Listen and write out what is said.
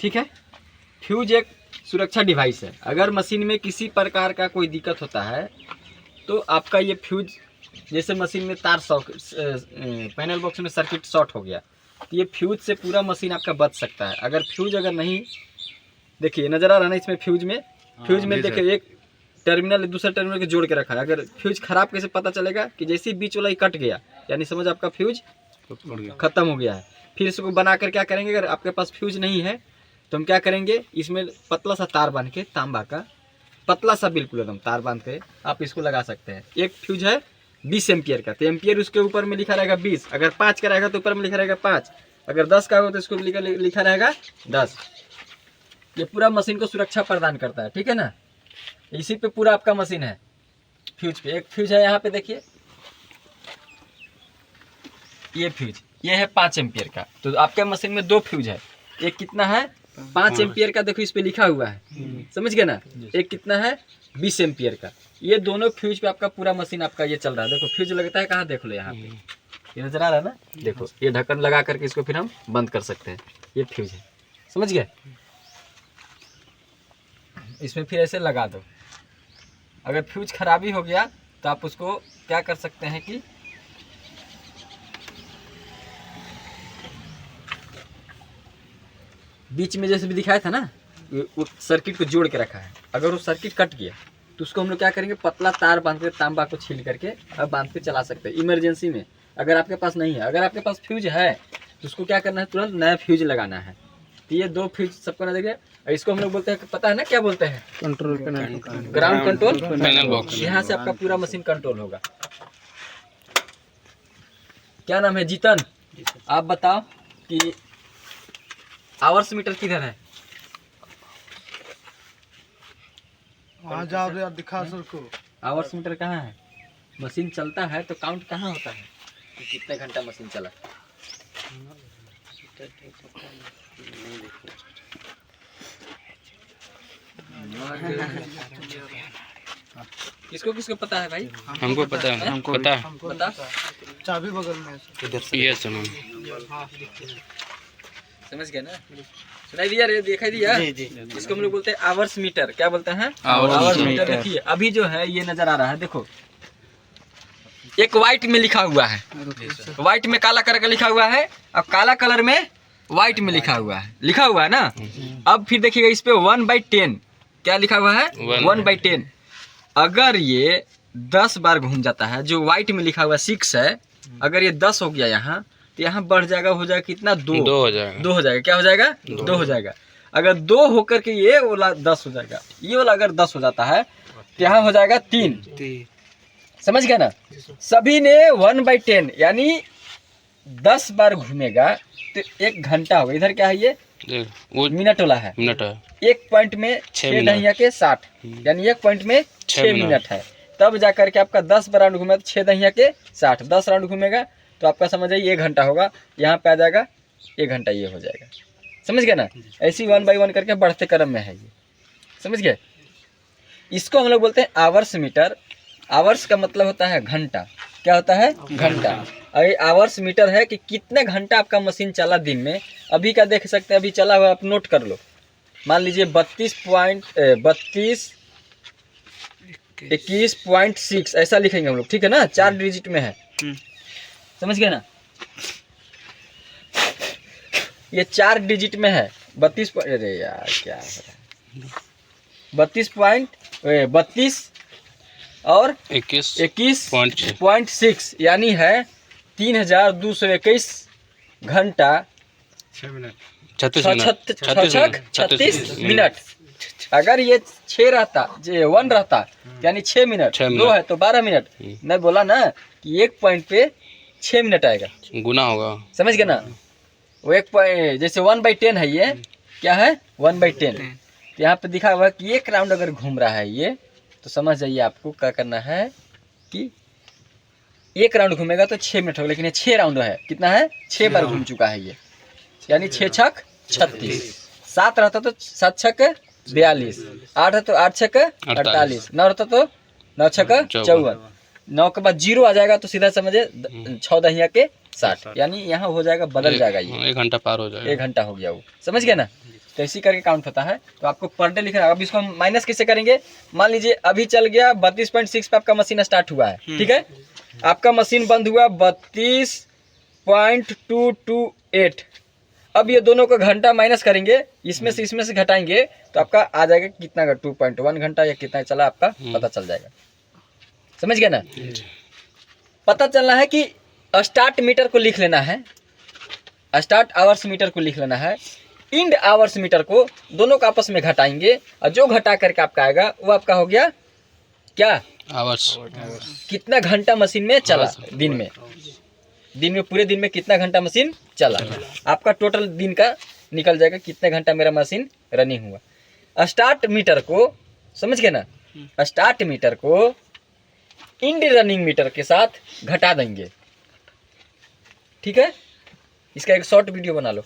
ठीक है। फ्यूज एक सुरक्षा डिवाइस है। अगर मशीन में किसी प्रकार का कोई दिक्कत होता है तो आपका ये फ्यूज, जैसे मशीन में तार पैनल बॉक्स में सर्किट शॉर्ट हो गया तो ये फ्यूज से पूरा मशीन आपका बच सकता है। अगर फ्यूज अगर नहीं, देखिए नज़र आ रहा है ना इसमें फ्यूज में देखिए एक टर्मिनल दूसरा टर्मिनल के जोड़ के रखा है। अगर फ्यूज खराब कैसे पता चलेगा कि जैसे ही बीच वाला ही कट गया यानी समझ आपका फ्यूज खत्म हो गया है। फिर इसको बनाकर क्या करेंगे, अगर आपके पास फ्यूज नहीं है तो हम क्या करेंगे, इसमें पतला सा तार बांध के, तांबा का पतला सा बिल्कुल एकदम तार बांध के आप इसको लगा सकते हैं। एक फ्यूज है 20 एम्पियर का, तो एम्पियर उसके ऊपर में लिखा रहेगा 20। अगर 5 का रहेगा तो ऊपर में लिखा रहेगा 5। अगर 10 का हो तो इसको लिखा रहेगा 10। ये पूरा मशीन को सुरक्षा प्रदान करता है, ठीक है ना। इसी पे पूरा आपका मशीन है फ्यूज पे। एक फ्यूज है यहाँ पे देखिए, ये फ्यूज ये है 5 एम्पियर का। तो आपके मशीन में 2 फ्यूज है। एक कितना है 5 एम्पियर का, देखो इस पे लिखा हुआ है, समझ गए ना। एक कितना है 20 एम्पियर का। ये दोनों फ्यूज पे आपका पूरा मशीन आपका ये चल रहा है। देखो फ्यूज लगता है कहाँ, देख लो यहाँ पे, ये नजर आ रहा है ना। देखो ये ढक्कन लगा करके इसको फिर हम बंद कर सकते हैं। ये फ्यूज है, समझ गए। इसमें फिर ऐसे लगा दो। अगर फ्यूज खराबी हो गया तो आप उसको क्या कर सकते हैं कि बीच में जैसे भी दिखाया था ना, वो सर्किट को जोड़ के रखा है। अगर वो सर्किट कट गया तो उसको हम लोग क्या करेंगे, पतला तार बांध के तांबा को छील करके अब बांध के चला सकते हैं इमरजेंसी में। अगर आपके पास नहीं है, अगर आपके पास फ्यूज है तो उसको क्या करना है, तुरंत नया फ्यूज लगाना है। तो ये 2 फ्यूज सबको ना देखिए, इसको हम लोग बोलते हैं, पता है ना क्या बोलते हैं, control panel, ground control panel box. यहाँ से आपका पूरा मशीन कंट्रोल होगा। क्या नाम है, जीतन, आप बताओ कि आवर्स मीटर किधर है। वहाँ जाओ यार, दिखा सर को। आवर्स मीटर कहाँ है। मशीन चलता है तो काउंट कहाँ होता है कि कितने घंटा मशीन चला। किसको किसको पता है भाई। हमको पता है, हमको पता है। बता, चाबी बगल में है। ये सुनो, समझ गए ना, सुनाई दिया रे, दिखाई दिया। इसको हम लोग बोलते हैं आवर्स मीटर। क्या बोलते हैं, आवर्स मीटर। देखिए अभी जो है ये नजर आ रहा है, देखो एक व्हाइट में लिखा हुआ है, व्हाइट में काला कलर का लिखा हुआ है, और काला कलर में व्हाइट में लिखा हुआ है ना। अब फिर देखिएगा इस पे 1/10 क्या लिखा हुआ है, 1/10। अगर ये 10 बार घूम जाता है, जो व्हाइट में लिखा हुआ 6 है, अगर ये 10 हो गया यहाँ तो यहाँ बढ़ जाएगा, हो जाएगा कितना, 2 हो जाएगा। 2 हो जाएगा, क्या हो जाएगा, 2 हो जाएगा। अगर 2 होकर के ये वाला 10 हो जाएगा, ये वाला अगर 10 हो जाता है तो यहाँ हो जाएगा 3। समझ गया ना। सभी ने 1/10 यानी 10 बार घूमेगा तो 1 घंटा होगा। इधर क्या है, ये वो मिनट वाला है, मिनट है। 1 पॉइंट में 6 दहिया के 60 यानी 1 पॉइंट में 6 मिनट है। तब जाकर के आपका 10 बार राउंड घूमेगा तो 6 दहिया के 60, 10 राउंड घूमेगा तो आपका समझ आइए 1 घंटा होगा। यहाँ पे आ जाएगा 1 घंटा, ये हो जाएगा। समझ गए ना। ऐसी 1/1 करके बढ़ते क्रम में है ये, समझ गए। इसको हम लोग बोलते हैं आवर्स मीटर। आवर्स का मतलब होता है घंटा। क्या होता है, घंटा। अभी आवर्स मीटर है कि कितने घंटा आपका मशीन चला दिन में। अभी का देख सकते हैं, अभी चला हुआ, आप नोट कर लो। मान लीजिए 21.6 ऐसा लिखेंगे हम लोग, ठीक है ना। 4 डिजिट में है, समझ गए ना। ये 4 डिजिट में है 32, अरे यार क्या है, 32 और 21.6 यानी है 3221 घंटा 36 मिनट। अगर ये 6 रहता, 1 रहता यानी 6 मिनट, 2 है तो 12 मिनट। मैं बोला ना कि 1 पॉइंट पे 6 मिनट आएगा, गुना होगा। समझ गए ना। वो 1 पॉइंट जैसे 1/10 है, ये क्या है 1/10। तो यहाँ पे दिखा हुआ है कि 1 राउंड अगर घूम रहा है ये, तो समझ जाइए आपको क्या करना है कि 1 राउंड घूमेगा तो 6 मिनट होगा। लेकिन ये 6 राउंड है, कितना है, 6 बार घूम चुका है ये, यानी 6 छक 36। 7 रहता तो 7 छक 42, 8 है तो 8 छक 48, 9 रहता तो 9 छक 54, 9 के बाद 0 आ जाएगा तो सीधा समझे 6 दहिया के 60 यानी यहाँ हो जाएगा, बदल जाएगा ये 1 घंटा पार हो जाएगा। 1 घंटा हो गया वो, समझ गए ना। तो इसी करके काउंट होता है। तो आपको पर डे लिखना है। अब इसको हम माइनस कैसे करेंगे, मान लीजिए अभी चल गया 32.6 पे आपका मशीन स्टार्ट हुआ है, ठीक है, आपका मशीन बंद हुआ 32.228। अब ये दोनों को घंटा माइनस करेंगे, इसमें से घटाएंगे तो आपका आ जाएगा कितना, 2.1 घंटा या कितना चला आपका पता चल जाएगा। समझ गए ना। पता चलना है कि स्टार्ट मीटर को लिख लेना है, स्टार्ट आवर्स मीटर को लिख लेना है, इंड आवर्स मीटर को, दोनों को आपस में घटाएंगे और जो घटा करके आपका आएगा वो आपका हो गया क्या, आवर्स। कितना घंटा मशीन में चला दिन में पूरे दिन में कितना घंटा मशीन चला, आपका टोटल दिन का निकल जाएगा कितने घंटा मेरा मशीन रनिंग हुआ। स्टार्ट मीटर को, समझ गए ना, स्टार्ट मीटर को इंड रनिंग मीटर के साथ घटा देंगे, ठीक है। इसका एक शॉर्ट वीडियो बना लो।